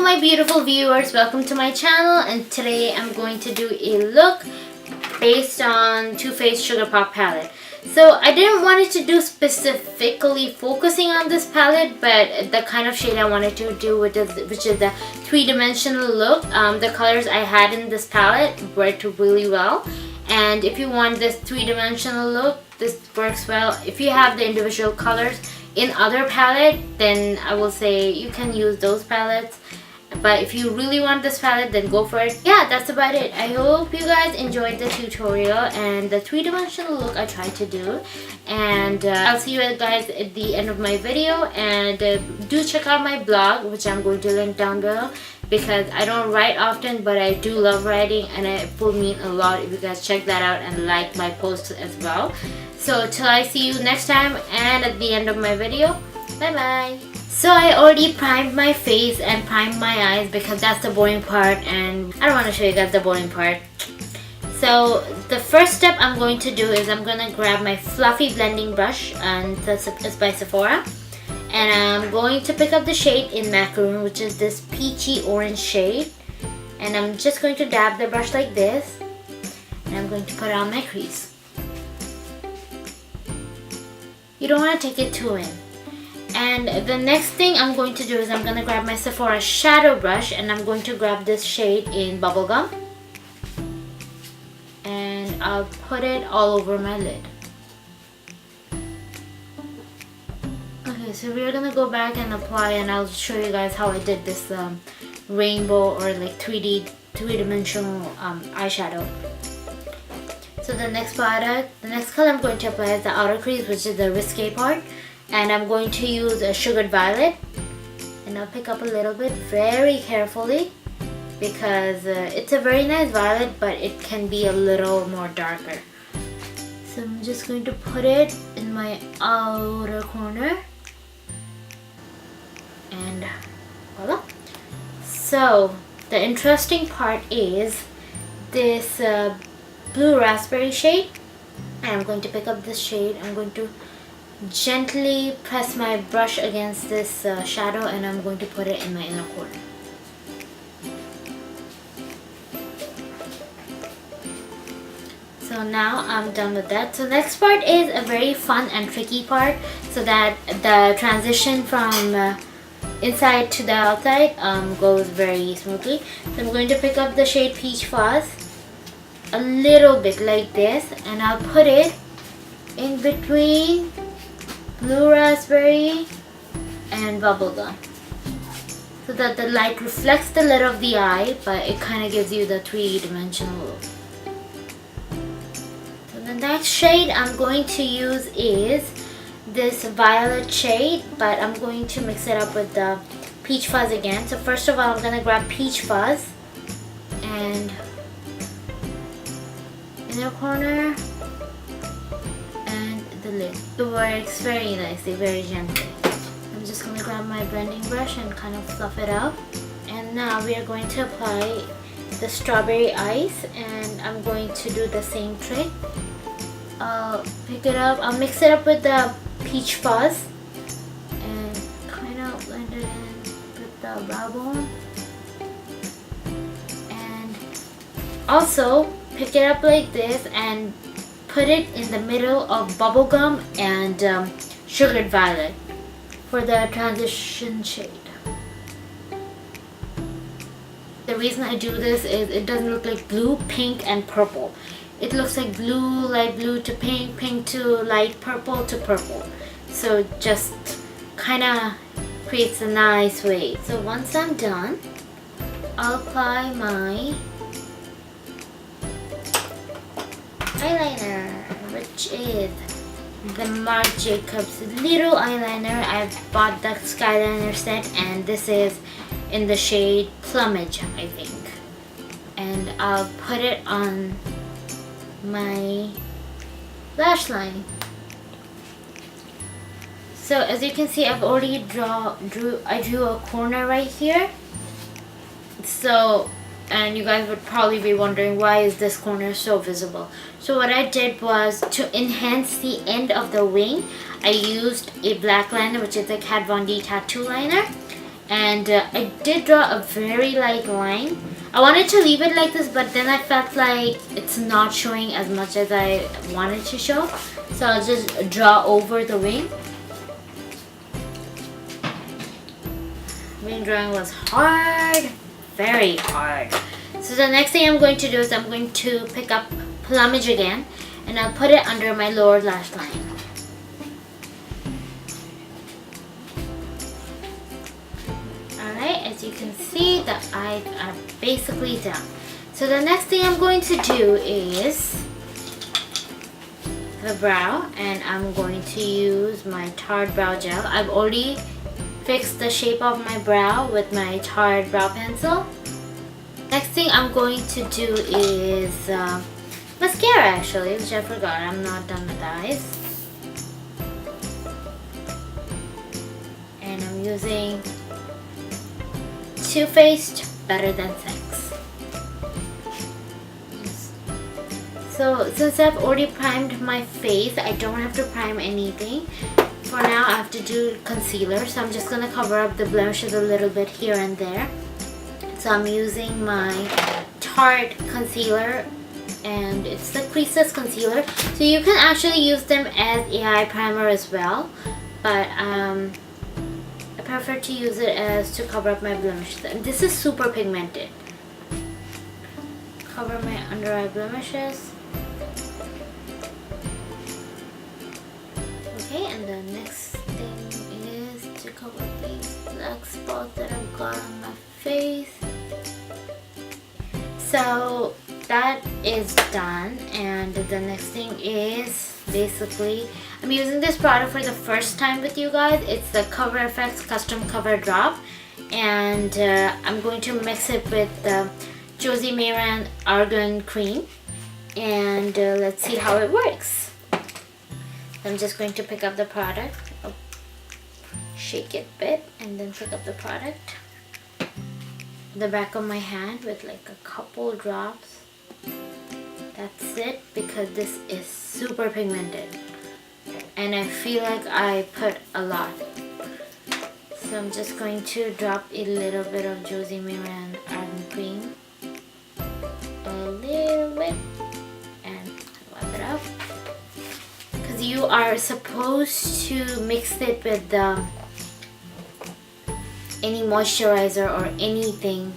my beautiful viewers, welcome to my channel, and today I'm going to do a look based on Too Faced Sugar Pop palette. So I didn't want it to do specifically focusing on this palette, but the kind of shade I wanted to do with this, which is the three-dimensional look. The colors I had in this palette worked really well, and if you want this three-dimensional look, this works well. If you have the individual colors in other palette, then I will say you can use those palettes, but if you really want this palette, then go for it. Yeah, that's about it. I hope you guys enjoyed the tutorial and the three-dimensional look I tried to do, and I'll see you guys at the end of my video. And do check out my blog, which I'm going to link down below, because I don't write often, but I do love writing, and it will mean a lot if you guys check that out and like my posts as well. So till I see you next time and at the end of my video, bye bye. So I already primed my face and primed my eyes because that's the boring part, and I don't want to show you guys the boring part. So the first step I'm going to do is I'm going to grab my fluffy blending brush, and it's by Sephora, and I'm going to pick up the shade in Macaroon, which is this peachy orange shade, and I'm just going to dab the brush like this, and I'm going to put it on my crease. You don't want to take it too in. And the next thing I'm going to do is I'm going to grab my Sephora shadow brush, and I'm going to grab this shade in Bubblegum, and I'll put it all over my lid. Okay, so we're going to go back and apply, and I'll show you guys how I did this rainbow or like three-dimensional eyeshadow. So the next color I'm going to apply is the outer crease, which is the risque part, and I'm going to use a sugared violet, and I'll pick up a little bit very carefully because it's a very nice violet, but it can be a little more darker. So I'm just going to put it in my outer corner, and voila. So the interesting part is this blue raspberry shade, and I'm going to pick up this shade. I'm going to gently press my brush against this shadow, and I'm going to put it in my inner corner. So now I'm done with that. So next part is a very fun and tricky part, so that the transition from inside to the outside goes very smoothly. So I'm going to pick up the shade Peach Fuzz, a little bit like this, and I'll put it in between blue raspberry and bubblegum, so that the light reflects the lid of the eye, but it kind of gives you the three-dimensional look. So the next shade I'm going to use is this violet shade, but I'm going to mix it up with the Peach Fuzz again. So first of all, I'm going to grab Peach Fuzz and inner corner and the lid. It works very nicely, very gently. I'm just going to grab my blending brush and kind of fluff it out. And now we are going to apply the strawberry ice, and I'm going to do the same trick. I'll pick it up, I'll mix it up with the Peach Fuzz and kind of blend it in with the brow bone, and also pick it up like this and put it in the middle of bubblegum and sugared violet for the transition shade. The reason I do this is it doesn't look like blue, pink, and purple. It looks like blue, light blue to pink, pink to light purple to purple. So just kind of creates a nice wave. So once I'm done, I'll apply my eyeliner, which is the Marc Jacobs little eyeliner. I bought the Skyliner set, and this is in the shade Plum-age, I think. And I'll put it on my lash line. So as you can see, I've already drew a corner right here. So, and you guys would probably be wondering, why is this corner so visible? So what I did was, to enhance the end of the wing, I used a black liner, which is a Kat Von D tattoo liner, And I did draw a very light line. I wanted to leave it like this, but then I felt like it's not showing as much as I wanted to show. So I'll just draw over the wing. Wing drawing was hard, very hard. So the next thing I'm going to do is I'm going to pick up Plum-age again, and I'll put it under my lower lash line. Alright, as you can see, the eyes are basically done. So the next thing I'm going to do is the brow, and I'm going to use my Tarte brow gel. I've already fixed the shape of my brow with my Tarte brow pencil. Next thing I'm going to do is mascara, actually, which I forgot. I'm not done with eyes. And I'm using Too Faced Better Than Sex. So since I've already primed my face, I don't have to prime anything. For now, I have to do concealer, so I'm just going to cover up the blemishes a little bit here and there. So I'm using my Tarte concealer, and it's the Creaseless concealer. So you can actually use them as a eye primer as well, but I prefer to use it as to cover up my blemishes. And this is super pigmented. Cover my under eye blemishes. Okay, and the next thing is to cover these black spots that I've got on my face. So that is done, and the next thing is basically I'm using this product for the first time with you guys. It's the Cover FX Custom Cover Drop, and I'm going to mix it with the Josie Maran Argan cream, and let's see how it works. I'm just going to pick up the product, shake it a bit, and then pick up the product. The back of my hand with like a couple drops. That's it, because this is super pigmented and I feel like I put a lot. So I'm just going to drop a little bit of Josie Maran Argan cream, a little bit, and wipe it out. Because you are supposed to mix it with any moisturizer or anything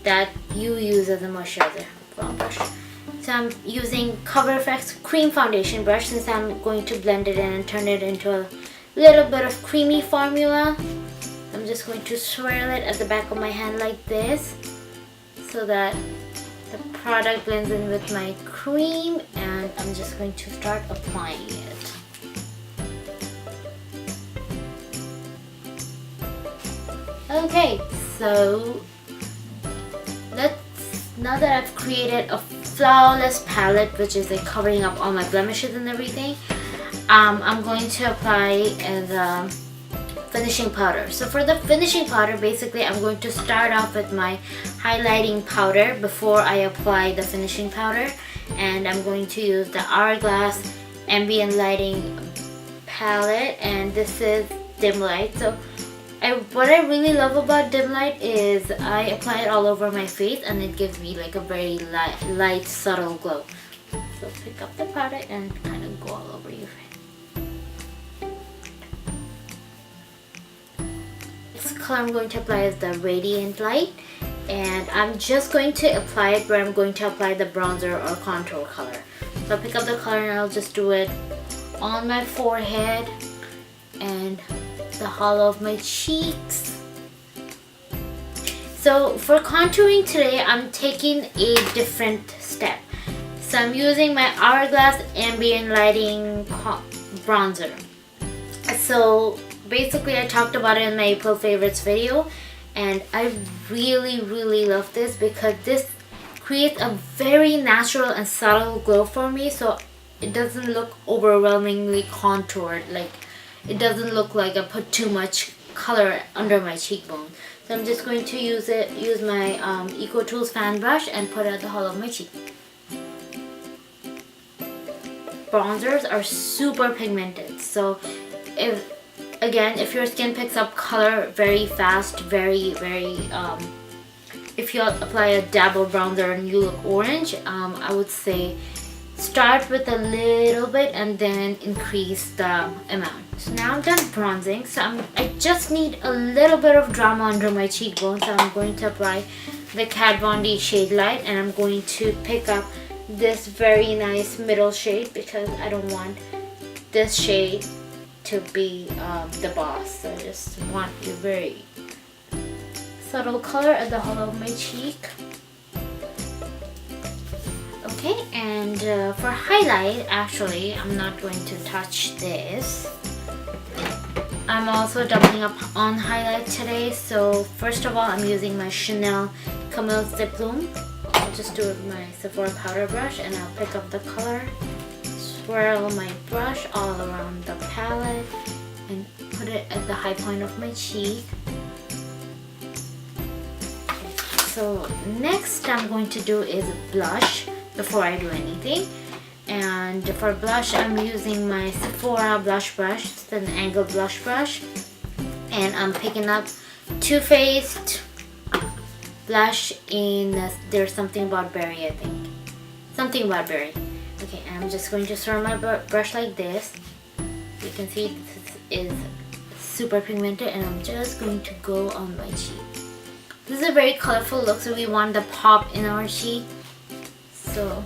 that you use as a moisturizer. Wrong brush. So I'm using Cover FX cream foundation brush, since I'm going to blend it in and turn it into a little bit of creamy formula. I'm just going to swirl it at the back of my hand like this, so that the product blends in with my cream, and I'm just going to start applying it. Okay, so now that I've created a flawless palette, which is like covering up all my blemishes and everything, I'm going to apply the finishing powder. So for the finishing powder, basically I'm going to start off with my highlighting powder before I apply the finishing powder, and I'm going to use the Hourglass Ambient Lighting palette, and this is dim light. So what I really love about dim light is I apply it all over my face, and it gives me like a very light subtle glow. So pick up the product and kind of go all over your face. Next color I'm going to apply is the Radiant Light, and I'm just going to apply it where I'm going to apply the bronzer or contour color. So I'll pick up the color and I'll just do it on my forehead and the hollow of my cheeks. So for contouring today, I'm taking a different step. So I'm using my Hourglass Ambient Lighting bronzer. So basically I talked about it in my April favorites video, and I really love this because this creates a very natural and subtle glow for me, so it doesn't look overwhelmingly contoured. Like, it doesn't look like I put too much color under my cheekbone. So I'm just going to use my Eco Tools fan brush and put it at the hollow of my cheek. Bronzers are super pigmented, so if again, if your skin picks up color very fast, if you apply a dab of bronzer and you look orange, I would say start with a little bit and then increase the amount. So now I'm done bronzing, so I just need a little bit of drama under my cheekbone, so I'm going to apply the Kat Von D Shade Light, and I'm going to pick up this very nice middle shade because I don't want this shade to be the boss. So I just want a very subtle color at the hollow of my cheek. Okay, and for highlight, actually, I'm not going to touch this. I'm also doubling up on highlight today. So first of all, I'm using my Chanel Camille Zip Bloom. I'll just do it with my Sephora powder brush, and I'll pick up the color, swirl my brush all around the palette, and put it at the high point of my cheek. So next I'm going to do is blush before I do anything. And for blush, I'm using my Sephora blush brush. It's an angled blush brush. And I'm picking up Too Faced blush in There's Something About Berry, I think. Something About Berry. Okay, and I'm just going to swirl my brush like this. You can see this is super pigmented, and I'm just going to go on my cheek. This is a very colorful look, so we want the pop in our cheek. So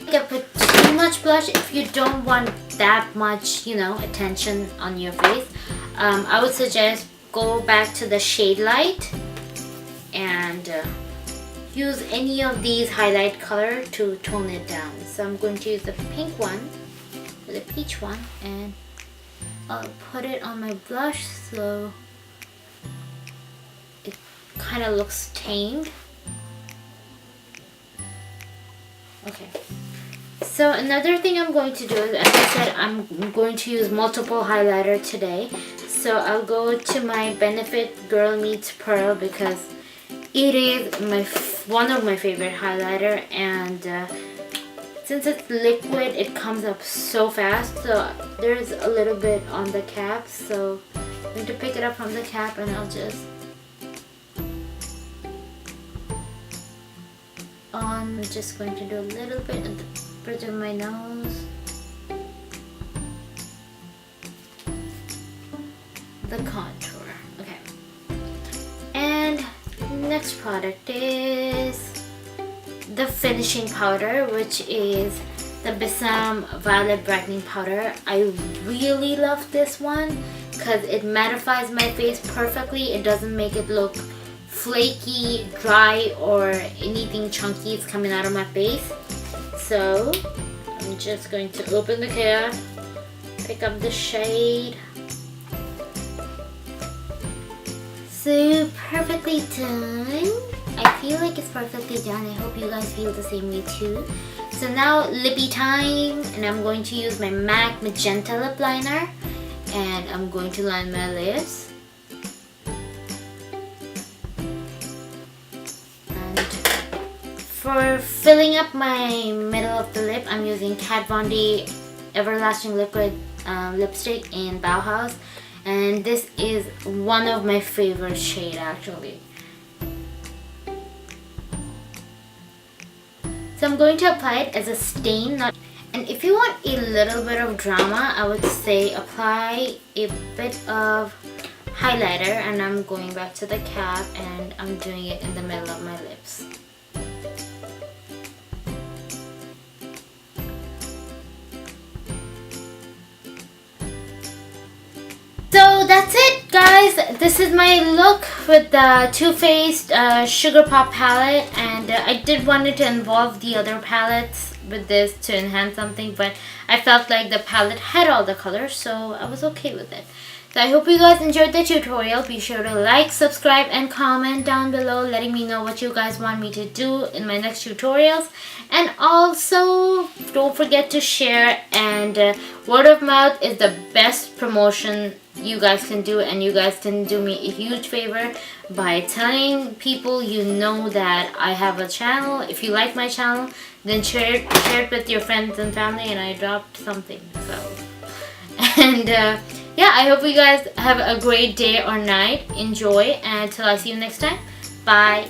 I put too much blush. If you don't want that much, attention on your face, I would suggest go back to the shade light and use any of these highlight color to tone it down. So I'm going to use the pink one, the peach one, and I'll put it on my blush so it kind of looks tamed. Okay. So another thing I'm going to do is, as I said, I'm going to use multiple highlighter today. So I'll go to my Benefit Girl Meets Pearl because it is one of my favorite highlighter, and since it's liquid, it comes up so fast. So there's a little bit on the cap, so I'm going to pick it up from the cap, and I'll just I'm just going to do a little bit at the bridge of my nose, the contour. Okay, and next product is the finishing powder, which is the Bissam Violet Brightening Powder. I really love this one because it mattifies my face perfectly. It doesn't make it look flaky, dry, or anything chunky is coming out of my face. So I'm just going to open the cap, pick up the shade. So perfectly done. I feel like it's perfectly done. I hope you guys feel the same way too. So now lippy time, and I'm going to use my MAC Magenta lip liner, and I'm going to line my lips. For filling up my middle of the lip, I'm using Kat Von D Everlasting Liquid lipstick in Bauhaus, and this is one of my favorite shade actually. So I'm going to apply it as a stain, and if you want a little bit of drama, I would say apply a bit of highlighter, and I'm going back to the cap and I'm doing it in the middle of my lips. So that's it, guys. This is my look with the Too Faced Sugar Pop palette, and I did want it to involve the other palettes with this to enhance something, but I felt like the palette had all the colors, so I was okay with it. So I hope you guys enjoyed the tutorial. Be sure to like, subscribe, and comment down below letting me know what you guys want me to do in my next tutorials. And also, don't forget to share, and word of mouth is the best promotion you guys can do, and you guys can do me a huge favor by telling people you know that I have a channel. If you like my channel, then share it with your friends and family, and I dropped something, so And yeah, I hope you guys have a great day or night. Enjoy, and until I see you next time. Bye.